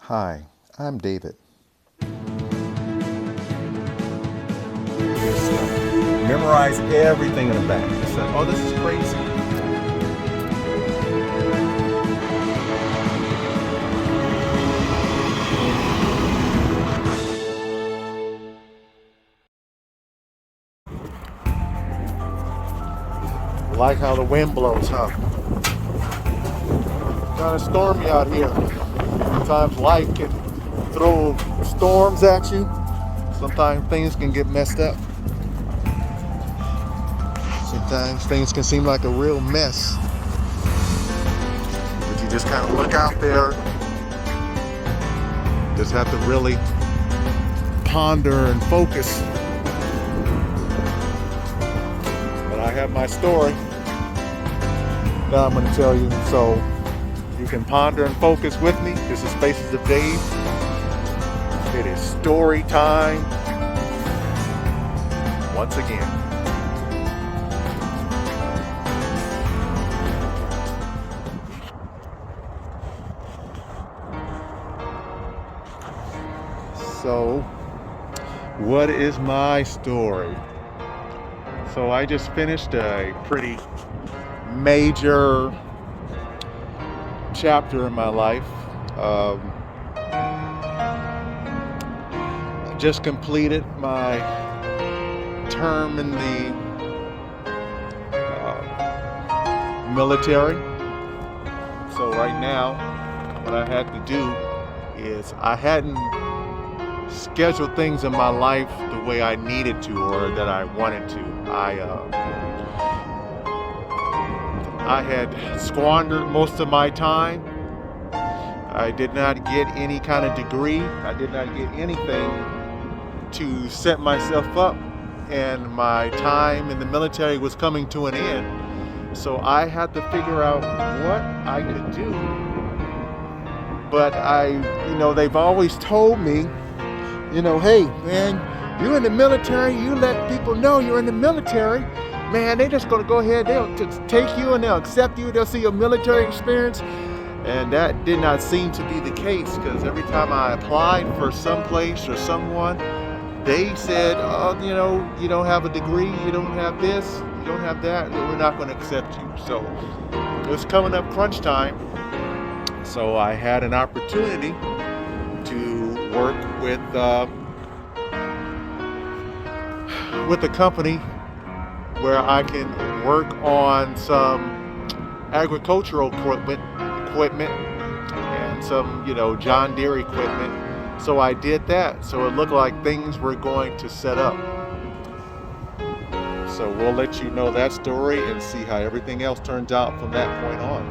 Hi, I'm David. Memorize everything in the back. It's like, oh, this is crazy. Like how the wind blows, huh? Kind of stormy out here. Sometimes life can throw storms at you. Sometimes things can get messed up. Sometimes things can seem like a real mess. But you just kind of look out there. Just have to really ponder and focus. But I have my story that I'm going to tell you. So you can ponder and focus with me. This is Spaces of Dave. It is story time once again. So, what is my story? So I just finished a pretty major chapter in my life. I just completed my term in the military. So right now, what I had to do is I hadn't scheduled things in my life the way I needed to or that I wanted to. I had squandered most of my time. I did not get any kind of degree. I did not get anything to set myself up, and my time in the military was coming to an end. So I had to figure out what I could do. But they've always told me, hey man, you're in the military, you let people know you're in the military, man, they're just gonna go ahead, they'll just take you and they'll accept you, they'll see your military experience. And that did not seem to be the case, because every time I applied for some place or someone, they said, oh, you don't have a degree, you don't have this, you don't have that, we're not going to accept you. So it was coming up crunch time. So I had an opportunity to work with a company where I can work on some agricultural equipment and some, John Deere equipment. So I did that. So it looked like things were going to set up. So we'll let you know that story and see how everything else turns out from that point on.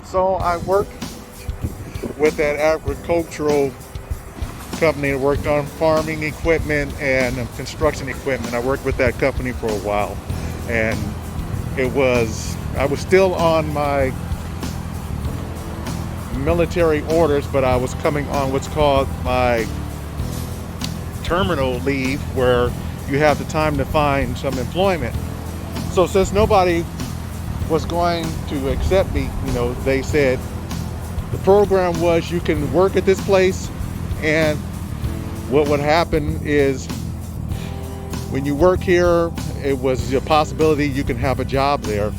So I worked with that agricultural company that worked on farming equipment and construction equipment. I worked with that company for a while, and I was still on my military orders, but I was coming on what's called my terminal leave, where you have the time to find some employment. So since nobody was going to accept me, they said the program was you can work at this place, and what would happen is when you work here, it was a possibility you can have a job there,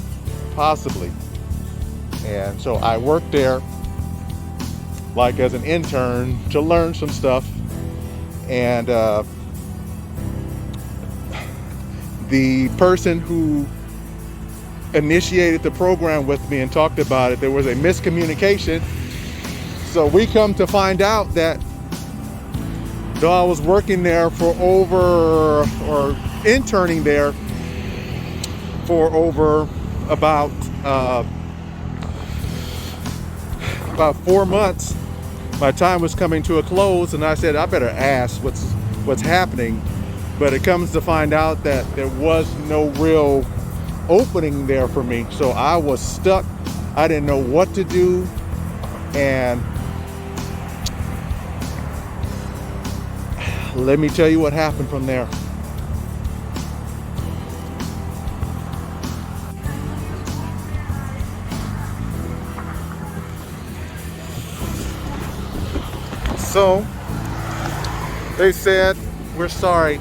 possibly. And so I worked there like as an intern to learn some stuff. And the person who initiated the program with me and talked about it, there was a miscommunication. So we come to find out that though I was working there or interning there for over about 4 months, my time was coming to a close, and I said I better ask what's happening. But it comes to find out that there was no real opening there for me, so I was stuck. I didn't know what to do, and let me tell you what happened from there. So they said, "We're sorry,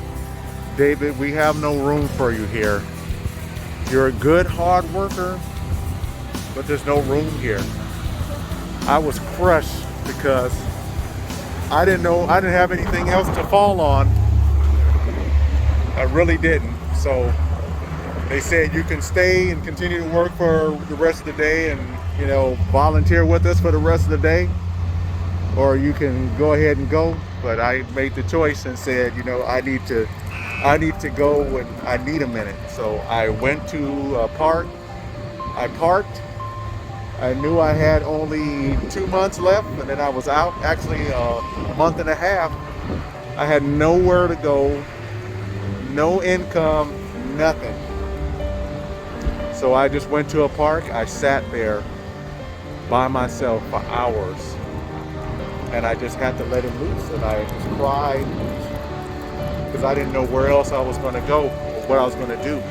David, we have no room for you here. You're a good hard worker, but there's no room here." I was crushed because I didn't have anything else to fall on. I really didn't. So they said, "You can stay and continue to work for the rest of the day and, volunteer with us for the rest of the day, or you can go ahead and go." But I made the choice and said, I need to go and I need a minute. So I went to a park. I parked. I knew I had only 2 months left, and then I was out. Actually, a month and a half. I had nowhere to go, no income, nothing. So I just went to a park. I sat there by myself for hours, and I just had to let it loose. And I just cried because I didn't know where else I was going to go or what I was going to do.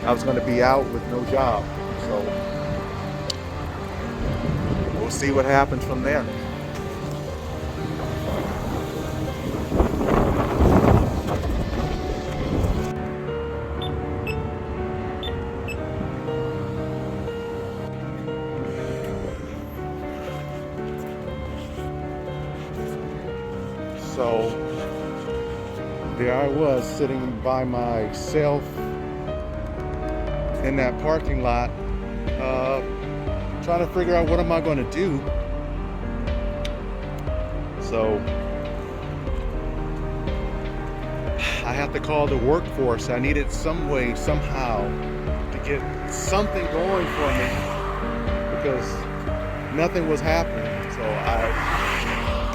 I was going to be out with no job. So we'll see what happens from there. So there I was sitting by myself in that parking lot, trying to figure out what am I going to do. So I have to call the workforce. I needed some way, somehow, to get something going for me because nothing was happening. So I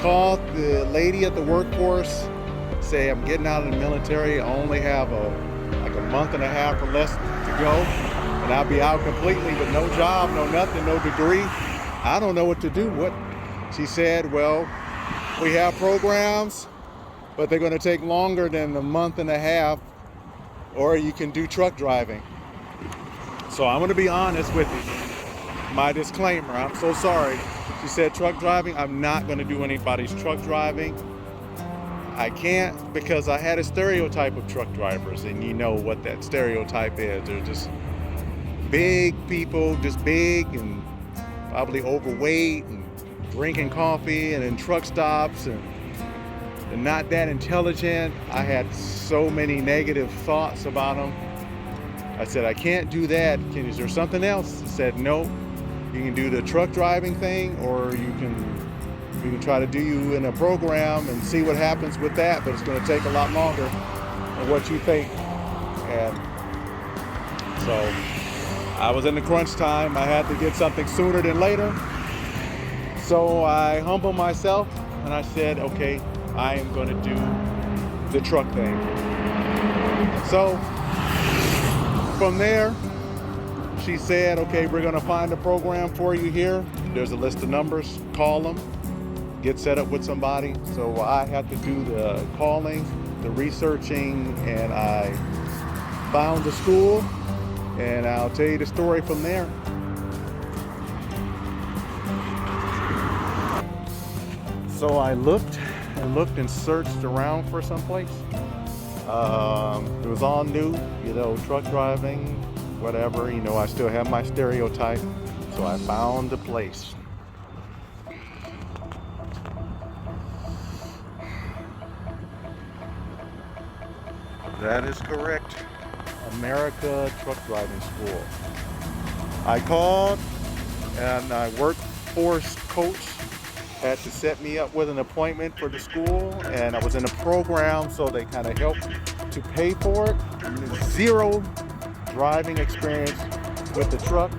called the lady at the workforce, say I'm getting out of the military. I only have a month and a half or less to go, and I'll be out completely with no job, no nothing, no degree. I don't know what to do. What? She said, "Well, we have programs, but they're going to take longer than a month and a half, or you can do truck driving." So I'm going to be honest with you. My disclaimer, I'm so sorry. She said truck driving. I'm not going to do anybody's truck driving. I can't, because I had a stereotype of truck drivers, and you know what that stereotype is. They're just big people, just big and probably overweight and drinking coffee and in truck stops and not that intelligent. I had so many negative thoughts about them. I said, I can't do that. Is there something else? She said, no. You can do the truck driving thing, or you can try to do you in a program and see what happens with that, but it's going to take a lot longer than what you think. And so I was in the crunch time. I had to get something sooner than later. So I humbled myself and I said, okay, I am going to do the truck thing. So from there, she said, okay, we're going to find a program for you here. There's a list of numbers. Call them. Get set up with somebody. So I had to do the calling, the researching, and I found the school, and I'll tell you the story from there. So I looked and searched around for some place. It was all new, truck driving, whatever. I still have my stereotype. So I found the place. That is correct. America Truck Driving School. I called, and my workforce coach had to set me up with an appointment for the school, and I was in a program, so they kind of helped to pay for it. Zero driving experience with the truck.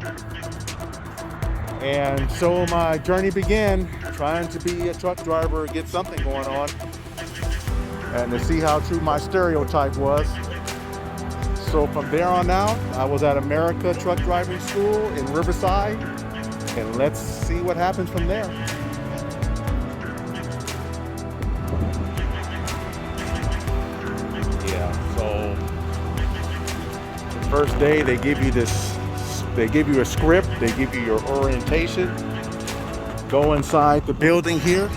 And so my journey began, trying to be a truck driver, get something going on, and to see how true my stereotype was. So from there on out, I was at America Truck Driving School in Riverside, and let's see what happens from there. Yeah, so the first day they give you a script, they give you your orientation. Go inside the building here.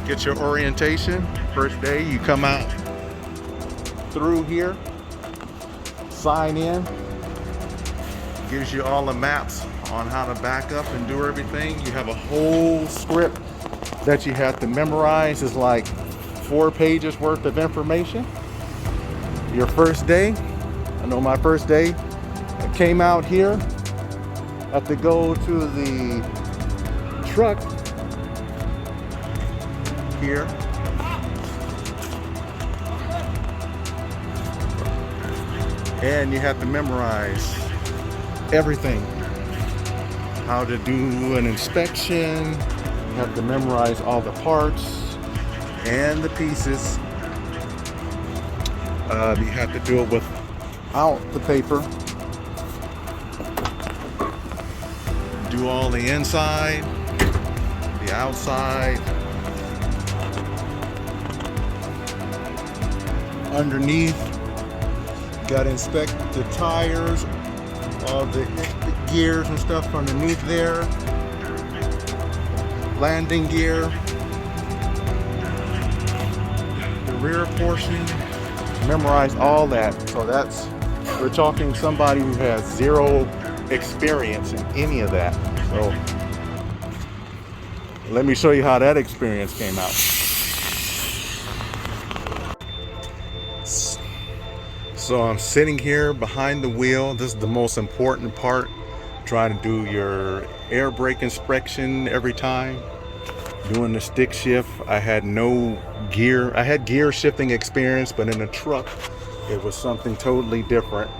get your orientation. First day, you come out through here, sign in, gives you all the maps on how to back up and do everything. You have a whole script that you have to memorize. It's like 4 pages worth of information. Your first day, I know my first day, I came out here, had to go to the truck here. And you have to memorize everything. How to do an inspection. You have to memorize all the parts and the pieces. You have to do it without the paper. Do all the inside, the outside, underneath. Got to inspect the tires, all the gears and stuff underneath there. Landing gear. The rear portion. Memorize all that. So we're talking somebody who has zero experience in any of that. So let me show you how that experience came out. So I'm sitting here behind the wheel. This is the most important part. Trying to do your air brake inspection every time. Doing the stick shift. I had no gear. I had gear shifting experience, but in a truck, it was something totally different.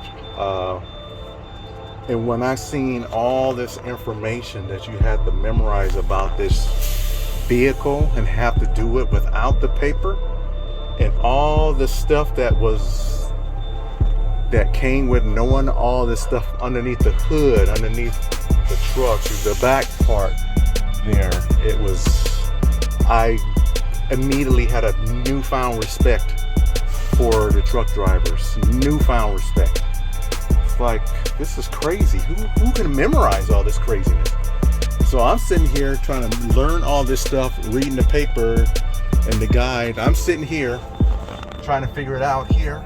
And when I seen all this information that you had to memorize about this vehicle and have to do it without the paper, and all the stuff that came with knowing all this stuff underneath the hood, underneath the truck, the back part there, I immediately had a newfound respect for the truck drivers. Newfound respect. It's like, this is crazy. Who can memorize all this craziness? So I'm sitting here trying to learn all this stuff, reading the paper and the guide. I'm sitting here trying to figure it out here.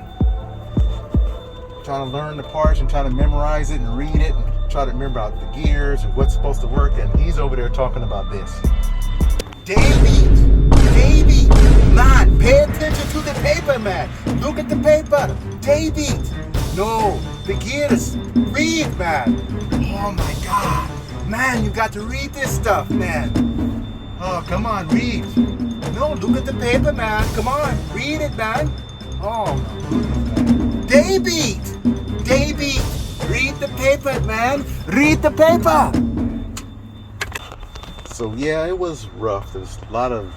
Trying to learn the parts and trying to memorize it and read it and try to remember about the gears and what's supposed to work. And he's over there talking about this. Davey, man, pay attention to the paper, man. Look at the paper. Davey, no, the gears. Read, man. Oh my God, man, you got to read this stuff, man. Oh, come on, read. No, look at the paper, man. Come on, read it, man. Oh, Davey, read the paper, man. Read the paper. So yeah, it was rough. There's a lot of.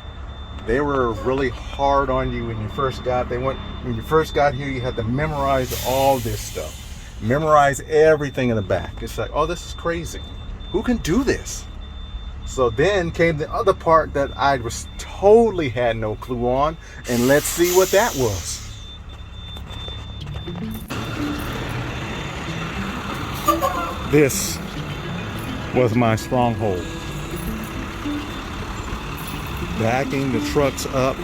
They were really hard on you when you first got. When you first got here, you had to memorize all this stuff. Memorize everything in the back. It's like, oh, this is crazy. Who can do this? So then came the other part that I was totally had no clue on, and let's see what that was. This was my stronghold. Backing the trucks up,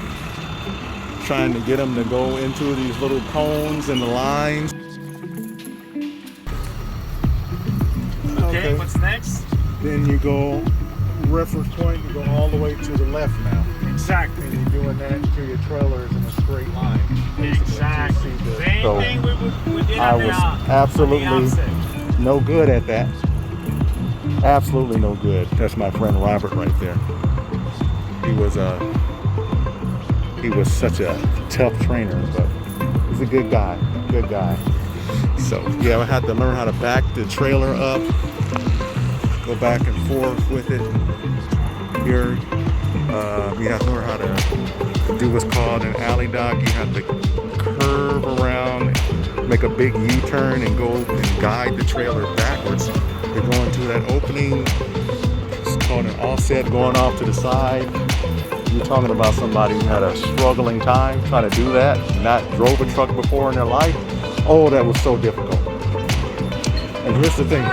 trying to get them to go into these little cones and the lines. Okay, what's next? Then you go reference point, you go all the way to the left now. Exactly. And you're doing that to your trailers in a straight line. Exactly. Same thing we did I was absolutely no good at that. Absolutely no good. That's my friend Robert right there. He was such a tough trainer, but he's a good guy. Good guy. So yeah, I had to learn how to back the trailer up, go back and forth with it. Here, you have to learn how to do what's called an alley dock. You have to curve around, make a big U-turn, and go and guide the trailer backwards. You're going to that opening. It's called an offset, going off to the side. You're talking about somebody who had a struggling time trying to do that, not drove a truck before in their life. Oh, that was so difficult. And here's the thing.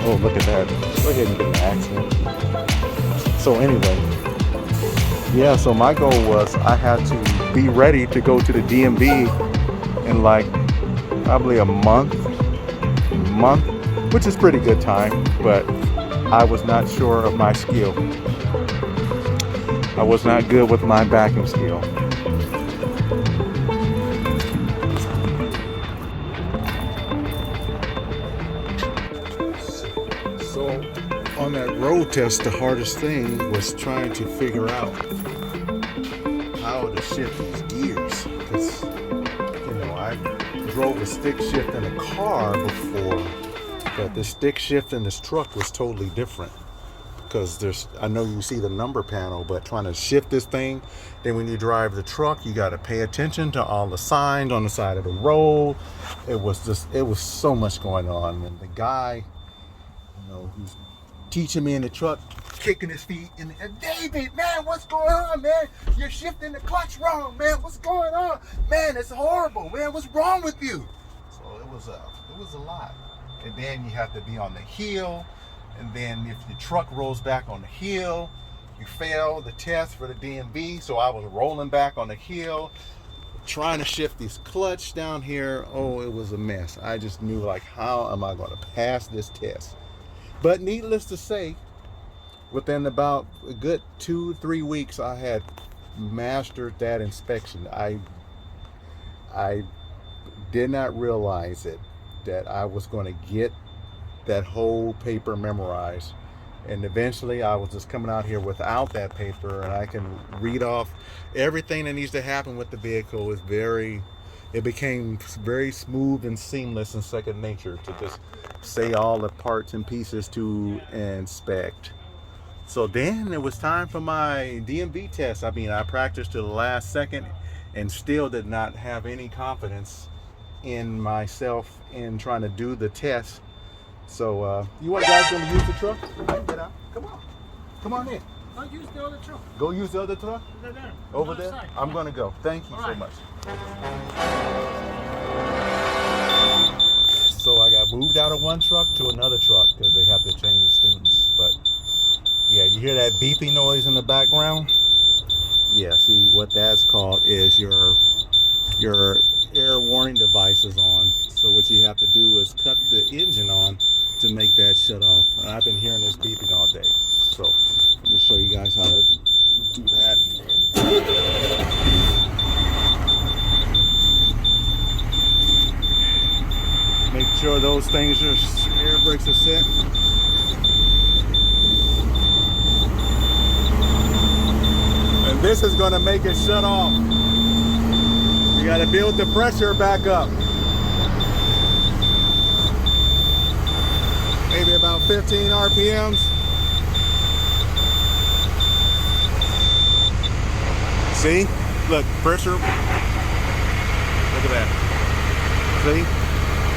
Oh, look at that. Go ahead and get an accident. So anyway, yeah, so my goal was I had to be ready to go to the DMV in like probably a month, which is pretty good time, but I was not sure of my skill. I was not good with my backing skill. So on that road test, the hardest thing was trying to figure out how to shift these gears, because I drove a stick shift in a car before, but the stick shift in this truck was totally different, because I know you see the number panel, but trying to shift this thing, then when you drive the truck, you got to pay attention to all the signs on the side of the road. It was so much going on, and the guy, who's teaching me in the truck, kicking his feet and David, man, what's going on, man? You're shifting the clutch wrong, man. What's going on, man? It's horrible, man. What's wrong with you? So it was a lot. And then you have to be on the hill, and then if the truck rolls back on the hill, you fail the test for the DMV. So I was rolling back on the hill, trying to shift this clutch down here. Oh, it was a mess. I just knew, like, how am I going to pass this test? But needless to say, within about a good 2-3 weeks, I had mastered that inspection. I did not realize that I was going to get that whole paper memorized. And eventually I was just coming out here without that paper, and I can read off everything that needs to happen with the vehicle. It became very smooth and seamless and second nature to just say all the parts and pieces to inspect. So then it was time for my DMV test. I mean, I practiced to the last second and still did not have any confidence in myself in trying to do the test. So you guys going to use the truck? I can get out. Come on in. I'll use the other truck. Go use the other truck? There. Over there? Side. I'm going to go. Thank you so much. So I got moved out of one truck to another truck because they have to change the students. But yeah, you hear that beeping noise in the background? Yeah, see what that's called is your air warning device is on. So what you have to do is cut the engine on to make that shut off. And I've been hearing this beeping all day. So let me show you guys how to do that. Make sure those things, your air brakes are set. And this is going to make it shut off. You got to build the pressure back up. Maybe about 15 RPMs. See? Look, pressure. Look at that. See?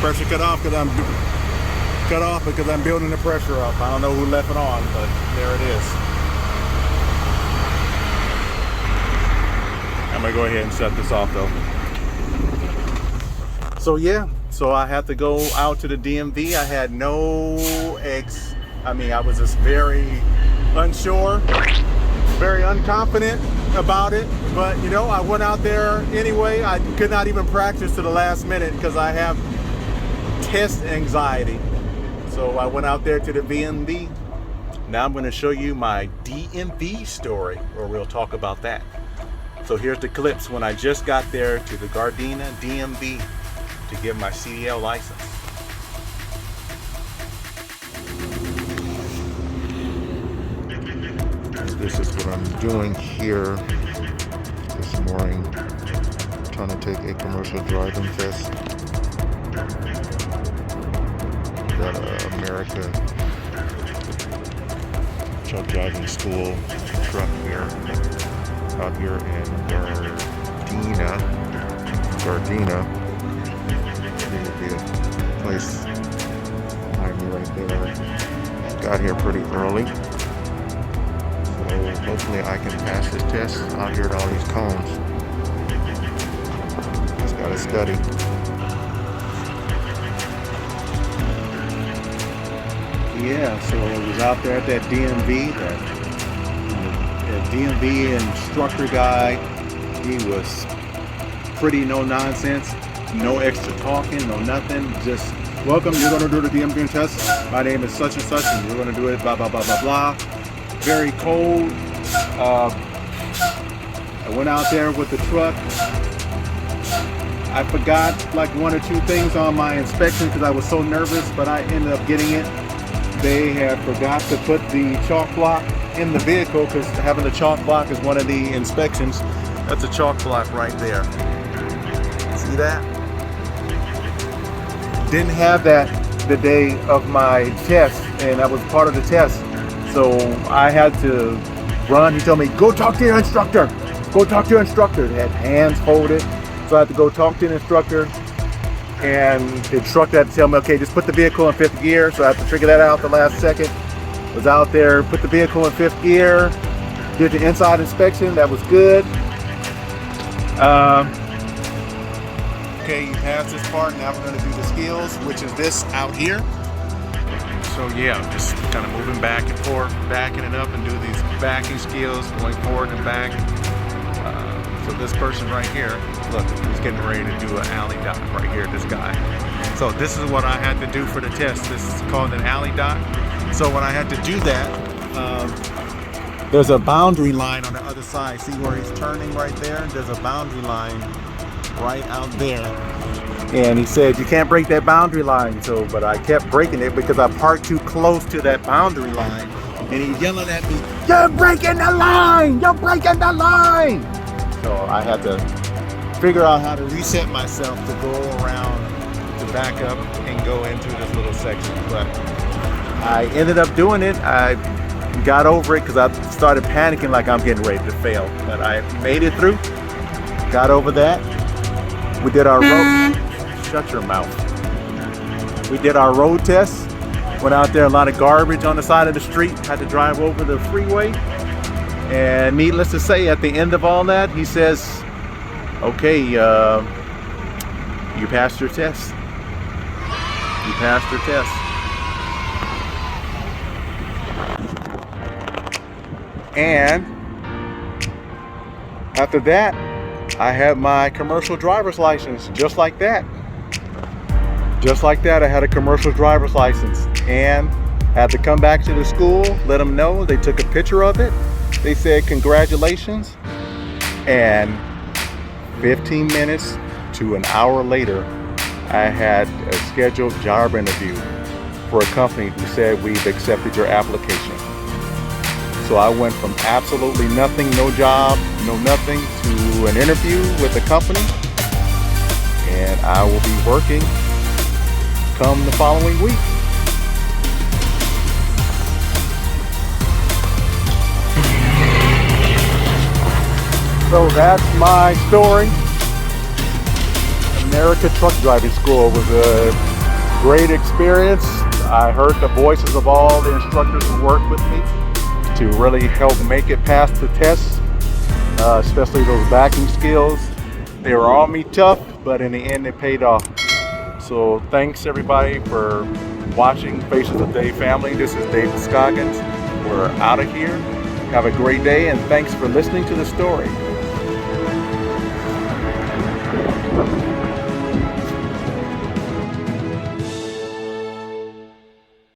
Pressure cut off because I'm building the pressure up. I don't know who left it on, but there it is. I'm gonna go ahead and shut this off though. So yeah, so I had to go out to the DMV. I had I was just very unsure, very unconfident about it. But I went out there anyway. I could not even practice to the last minute because I have test anxiety. So I went out there to the DMV. Now I'm going to show you my DMV story, or we'll talk about that. So here's the clips when I just got there to the Gardena DMV to get my CDL license. This is what I'm doing here this morning, trying to take a commercial driving test. Got America truck driving school truck here, out here in Gardena. There would be a place behind me right there. Got here pretty early, so hopefully I can pass this test out here at all these cones. Just gotta study. Yeah, so I was out there at that DMV, that DMV instructor guy. He was pretty no nonsense, no extra talking, no nothing. Just welcome. You're going to do the DMV test. My name is such and such, and you're going to do it. Blah blah blah blah blah. Very cold. I went out there with the truck. I forgot like one or two things on my inspection because I was so nervous, but I ended up getting it. They had forgot to put the chalk block in the vehicle because having the chalk block is one of the inspections. That's a chalk block right there. See that? Didn't have that the day of my test, and that was part of the test. So I had to run. He told me, go talk to your instructor. Go talk to your instructor. They had hands folded. So I had to go talk to the instructor, and the instructor had to tell me, okay, just put the vehicle in 5th gear. So I had to figure that out the last second. Was out there, put the vehicle in 5th gear, did the inside inspection. That was good. Okay, you passed this part. Now we're going to do the skills, which is this out here. So yeah, just kind of moving back and forth, backing it up, and do these backing skills, going forward and back. So this person right here, look, he's getting ready to do an alley dot right here, this guy. So this is what I had to do for the test. This is called an alley dot. So when I had to do that, there's a boundary line on the other side. See where he's turning right there? There's a boundary line right out there. And he said, you can't break that boundary line. So, but I kept breaking it because I parked too close to that boundary line. And he's yelling at me, you're breaking the line! You're breaking the line! So I had to figure out how to reset myself to go around, to back up and go into this little section. But I ended up doing it. I got over it because I started panicking like I'm getting ready to fail. But I made it through, got over that. We did our road, shut your mouth. We did our road test. Went out there, a lot of garbage on the side of the street. Had to drive over the freeway. And needless to say, at the end of all that, he says, okay, you passed your test. You passed your test. And after that, I had my commercial driver's license, just like that. Just like that, I had a commercial driver's license and had to come back to the school, let them know. They took a picture of it. They said, congratulations. And 15 minutes to an hour later, I had a scheduled job interview for a company who said, we've accepted your application. So I went from absolutely nothing, no job, no nothing, to an interview with a company. And I will be working come the following week. So that's my story. America Truck Driving School was a great experience. I heard the voices of all the instructors who worked with me to really help make it past the tests, especially those backing skills. They were on me tough, but in the end it paid off. So thanks everybody for watching Faces of Dave family. This is David Scoggins. We're out of here. Have a great day, and thanks for listening to the story.